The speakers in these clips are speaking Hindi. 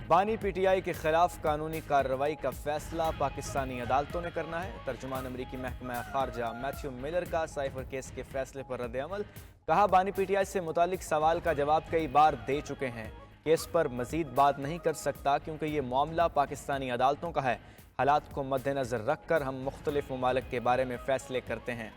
बानी पीटीआई के खिलाफ कानूनी कार्रवाई का फैसला पाकिस्तानी अदालतों ने करना है। तर्जुमान अमरीकी महकमा खारजा मैथ्यू मिलर का साइफर केस के फैसले पर रद्द-ए-अमल। कहा, बानी पीटीआई से मुतालिक सवाल का जवाब कई बार दे चुके हैं। केस पर मजीद बात नहीं कर सकता क्योंकि ये मामला पाकिस्तानी अदालतों का है। हालात को मद्देनजर रखकर हम मुख्तलिफ ममालिक के बारे में फैसले करते हैं।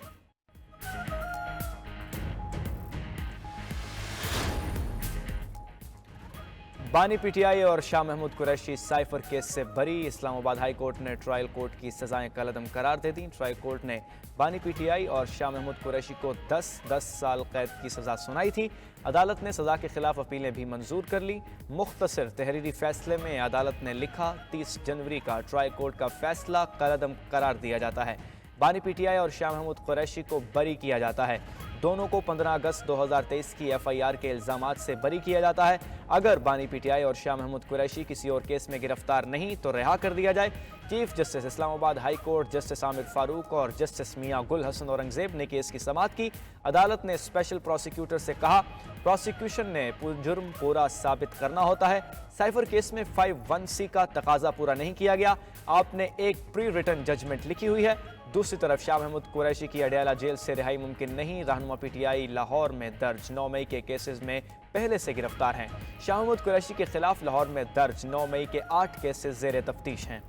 बानी पीटीआई और शाह महमूद कुरैशी साइफर केस से बरी। इस्लामाबाद हाई कोर्ट ने ट्रायल कोर्ट की सजाएं कलअदम करार दे दी। ट्रायल कोर्ट ने बानी पीटीआई और शाह महमूद कुरैशी को 10 साल कैद की सजा सुनाई थी। अदालत ने सजा के खिलाफ अपीलें भी मंजूर कर ली। मुख्तसर तहरीरी फैसले में अदालत ने लिखा, 30 जनवरी का ट्रायल कोर्ट का फैसला कलअदम करार दिया जाता है। बानी पीटीआई और शाह महमूद कुरैशी को बरी किया जाता है। दोनों को 15 अगस्त 2023 की एफआईआर के इल्जामात से बरी किया जाता है। अगर बानी पीटीआई और शाह महमूद कुरैशी किसी और केस में गिरफ्तार नहीं तो रिहा कर दिया जाए। Chief justice Islamabad high court justice Aamir Farooq और जस्टिस मियां गुल हसन औरंगजेब ने केस की समाअत की। अदालत ने स्पेशल प्रोसिक्यूटर से कहा, प्रोसिक्यूशन ने जुर्म पूरा साबित करना होता है। साइफर केस में 51C का तकाजा पूरा नहीं किया गया। आपने एक प्री रिटन जजमेंट लिखी हुई है। दूसरी तरफ शाह महमूद कुरैशी की अडयाला जेल से रिहाई मुमकिन नहीं। रहनुमा पीटीआई लाहौर में दर्ज 9 मई के केसेस में पहले से गिरफ्तार हैं। शाह महमूद कुरैशी के खिलाफ लाहौर में दर्ज 9 मई के 8 केसेस जेर तफ्तीश हैं।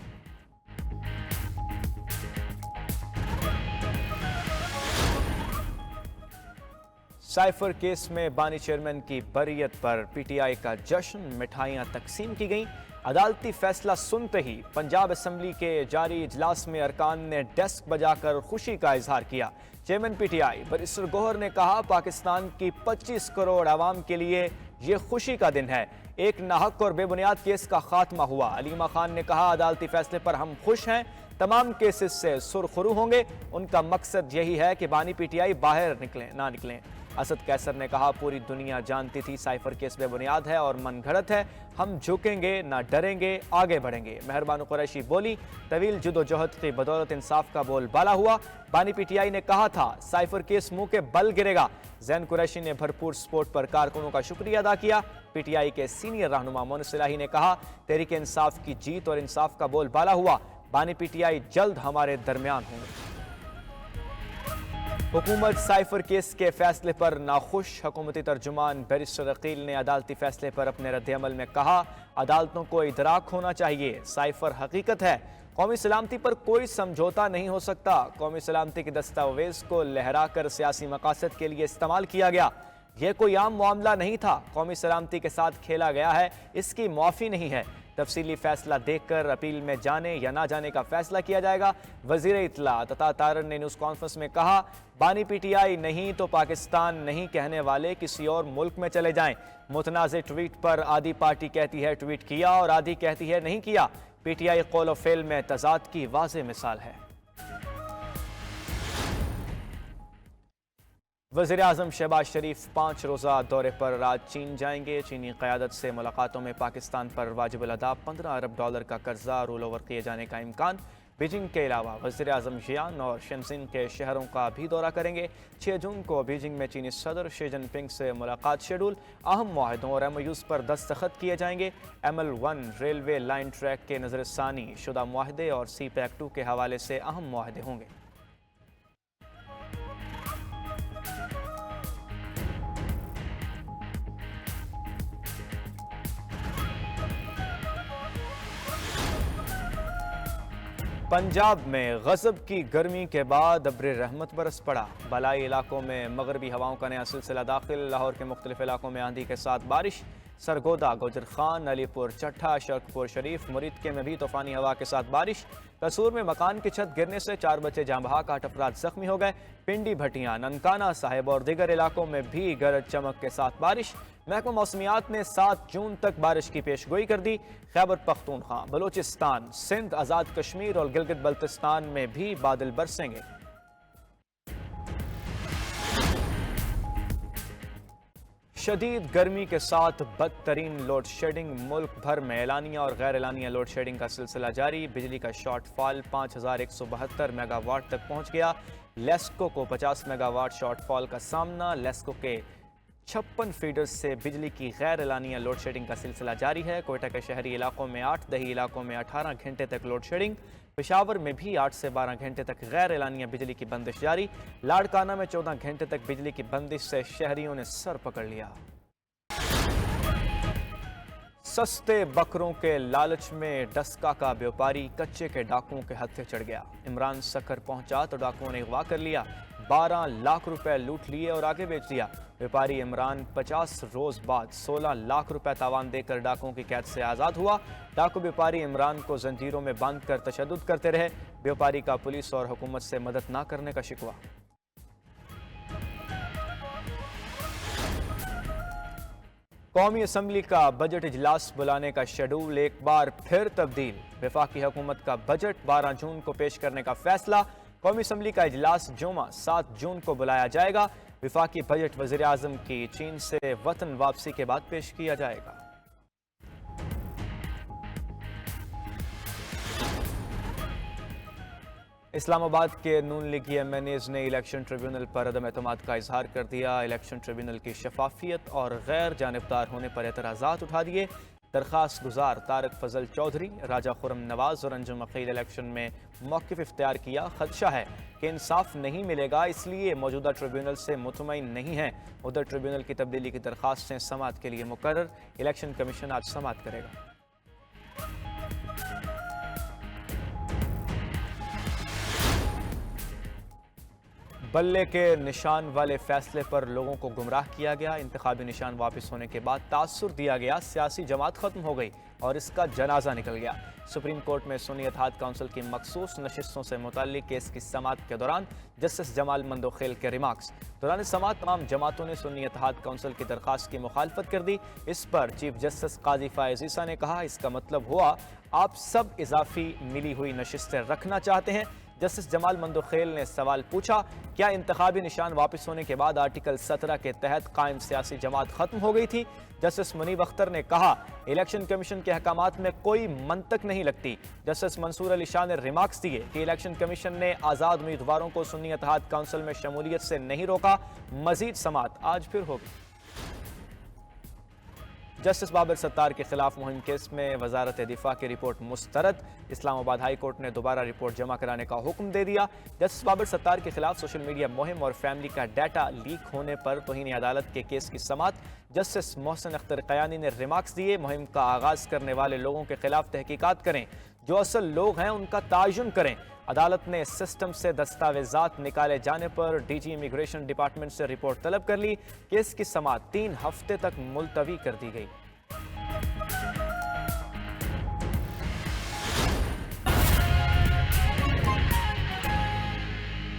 साइफर केस में बानी चेयरमैन की बरियत पर पीटीआई का जश्न, मिठाइयां तकसीम की गईं। अदालती फैसला सुनते ही पंजाब असम्बली के जारी इजलास में अरकान ने डेस्क बजाकर खुशी का इजहार किया। चेयरमैन पीटीआई बैरिस्टर गौहर ने कहा, पाकिस्तान की 25 करोड़ आवाम के लिए ये खुशी का दिन है। एक नाहक और बेबुनियाद केस का खात्मा हुआ। अलीमा खान ने कहा, अदालती फैसले पर हम खुश हैं। तमाम केसेस से सुरखरू होंगे। उनका मकसद यही है कि बानी पीटीआई बाहर ना निकलें। असद कैसर ने कहा, पूरी दुनिया जानती थी साइफर केस बेबुनियाद है और मनगढ़ंत है। हम झुकेंगे ना डरेंगे, आगे बढ़ेंगे। मेहरबान कुरैशी बोली, तवील जदोजहद की बदौलत इंसाफ का बोलबाला हुआ। बानी पीटीआई ने कहा था, साइफर केस मुंह के बल गिरेगा। जैन कुरैशी ने भरपूर सपोर्ट पर कारकुनों का शुक्रिया अदा किया। पीटीआई के सीनियर रहनुमा मोनिस इलाही ने कहा, तहरीक इंसाफ की जीत और इंसाफ का बोलबाला हुआ। बानी पीटीआई जल्द हमारे दरमियान होंगे। हुकूमत साइफर केस के फैसले पर नाखुश। हुकूमती तर्जुमान बैरिस्टर अकील ने अदालती फैसले पर अपने रद्द-ए-अमल में कहा, अदालतों को इदराक होना चाहिए, साइफर हकीकत है। कौमी सलामती पर कोई समझौता नहीं हो सकता। कौमी सलामती के दस्तावेज को लहरा कर सियासी मकासद के लिए इस्तेमाल किया गया। यह कोई आम मामला नहीं था। कौमी सलामती के साथ खेला गया है, इसकी माफ़ी नहीं है। तफसीली फैसला देखकर अपील में जाने या ना जाने का फैसला किया जाएगा। वजीर इत्तलात अता तारर ने न्यूज़ कॉन्फ्रेंस में कहा, बानी पीटीआई नहीं तो पाकिस्तान नहीं कहने वाले किसी और मुल्क में चले जाएं। मुतनाज़े ट्वीट पर आधी पार्टी कहती है ट्वीट किया और आधी कहती है नहीं किया। पीटीआई कौल और फेल में तजाद की वाज़ेह मिसाल है। वज़ीर आज़म शहबाज शरीफ 5 रोज़ा दौरे पर आज चीन जाएंगे। चीनी क़यादत से मुलाकातों में पाकिस्तान पर वाजिबुल अदा $15 अरब का कर्जा रोल ओवर किए जाने का इम्कान। बीजिंग के अलावा वज़ीर आज़म ज़ियान और शेनज़िन के शहरों का भी दौरा करेंगे। 6 जून को बीजिंग में चीनी सदर शी जिनपिंग से मुलाकात शेड्यूल। अहम मुआहदों और MOUs पर दस्तखत किए जाएंगे। ML1 रेलवे लाइन ट्रैक के नज़रसानी शुदा मुआहदे और CPEC-2 के हवाले से अहम मुआहदे होंगे। पंजाब में गज़ब की गर्मी के बाद अब्र रहमत बरस पड़ा। बलाई इलाकों में मगरबी हवाओं का नया सिलसिला दाखिल। लाहौर के मुख्तलिफ इलाकों में आंधी के साथ बारिश। सरगोदा, गुजर खान, अलीपुर चट्ठा, शरकपुर शरीफ, मुरीदके में भी तूफानी हवा के साथ बारिश। कसूर में मकान की छत गिरने से 4 बच्चे जाँ बहक, 8 अफराद जख्मी हो गए। पिंडी, भटियां, ननकाना साहिब और दीगर इलाकों में भी गरज चमक के साथ बारिश। महकमा मौसमियात ने 7 जून तक बारिश की पेशगोई कर दी। खैबर पख्तूनख्वा, बलूचिस्तान, सिंध, आज़ाद कश्मीर और गिलगित बल्तिस्तान में भी बादल बरसेंगे। शदीद गर्मी के साथ बदतरीन लोड शेडिंग। मुल्क भर में एलानिया और गैर एलानिया लोड शेडिंग का सिलसिला जारी। बिजली का शॉर्टफॉल 5172 मेगावाट तक पहुंच गया। लेस्को को 50 मेगावाट शॉर्टफॉल का सामना। लेस्को के 56 फीडर्स से बिजली की गैर एलानिया लोड शेडिंग का सिलसिला जारी है। कोयटा के शहरी इलाकों में 8, दही इलाकों में 18 घंटे तक लोड शेडिंग। पेशावर में भी 8 से 12 घंटे तक गैर एलानिया बिजली की बंदिश जारी। लाड़काना में 14 घंटे तक बिजली की बंदिश से शहरियों ने सर पकड़ लिया। सस्ते बकरों के लालच में डस्का का व्यापारी कच्चे के डाकुओं के हत्थे चढ़ गया। इमरान सखर पहुंचा तो डाकुओं ने अगवा कर लिया। 12 लाख रुपए लूट लिए और आगे बेच दिया। व्यापारी इमरान 50 रोज बाद 16 लाख रुपए तावान देकर डाकुओं की कैद से आजाद हुआ। डाकू व्यापारी इमरान को जंजीरों में बांधकर तशद्दुद करते रहे। व्यापारी का पुलिस और हुकूमत से मदद न करने का शिकवा। कौमी असम्बली का बजट इजलास बुलाने का शेड्यूल एक बार फिर तब्दील। वफाकी हुकूमत का बजट 12 जून को पेश करने का फैसला। कौमी असम्बली का इजलास जुमा 7 जून को बुलाया जाएगा। वफाकी बजट वज़ीर आज़म की चीन से वतन वापसी के बाद पेश किया जाएगा। इस्लामाबाद के नून लीगी MNAs ने इलेक्शन ट्रिब्यूनल पर अदम एतमाद का इजहार कर दिया। इलेक्शन ट्रिब्यूनल की शफाफियत और गैर जानिबदार होने पर एतराज़ात उठा दिए। दरख्वास्त गुजार तारक फजल चौधरी, राजा खुरम नवाज और अंजुम अकील इलेक्शन में मौक़िफ़ इख्तियार किया। खदशा है कि इंसाफ नहीं मिलेगा, इसलिए मौजूदा ट्रिब्यूनल से मुतमईन नहीं है। उधर ट्रिब्यूनल की तब्दीली की दरख्वास्तें समाअत के लिए मुकर्रर। इलेक्शन कमीशन आज समाअत करेगा। बल्ले के निशान वाले फैसले पर लोगों को गुमराह किया गया। इंतखाबी निशान वापस होने के बाद तासुर दिया गया। सियासी जमात खत्म हो गई और इसका जनाजा निकल गया। सुप्रीम कोर्ट में सुन्नी इत्तेहाद काउंसिल की मखसूस नशिस्तों से मुताल्लिक केस की समाअत के दौरान जस्टिस जमाल मंदोखेल के रिमार्क्स। दौरान समाअत तमाम जमातों ने सुन्नी इत्तेहाद काउंसिल की दरख्वास्त की मुखालफत कर दी। इस पर चीफ जस्टिस काजी फायज ईसा ने कहा, इसका मतलब हुआ आप सब इजाफी मिली हुई नशिस्तें रखना चाहते हैं। जस्टिस जमाल मंदोखेल ने सवाल पूछा, क्या इंतखाबी निशान वापस होने के बाद आर्टिकल 17 के तहत कायम सियासी जमात खत्म हो गई थी? जस्टिस मुनीब अख्तर ने कहा, इलेक्शन कमीशन के अहकामात में कोई मंतक नहीं लगती। जस्टिस मंसूर अली शाह ने रिमार्क्स दिए कि इलेक्शन कमीशन ने आज़ाद उम्मीदवारों को सुन्नी इत्तेहाद काउंसिल में शमूलियत से नहीं रोका। मजीद समाअत आज फिर होगी। जस्टिस बाबर सत्तार के खिलाफ मुहिम केस में वजारत दिफा की रिपोर्ट मुस्तरद। इस्लामाबाद हाई कोर्ट ने दोबारा रिपोर्ट जमा कराने का हुक्म दे दिया। जस्टिस बाबर सत्तार के खिलाफ सोशल मीडिया मुहिम और फैमिली का डाटा लीक होने पर तौहीन अदालत के केस की समाअत। जस्टिस मोहसिन अख्तर कयानी ने रिमार्क्स दिए, मुहिम का आगाज करने वाले लोगों के खिलाफ तहकीकात करें, जो असल लोग हैं उनका तायुन करें। अदालत ने सिस्टम से दस्तावेजात निकाले जाने पर डीजी इमिग्रेशन डिपार्टमेंट से रिपोर्ट तलब कर ली। केस की समाअत 3 हफ्ते तक मुलतवी कर दी गई।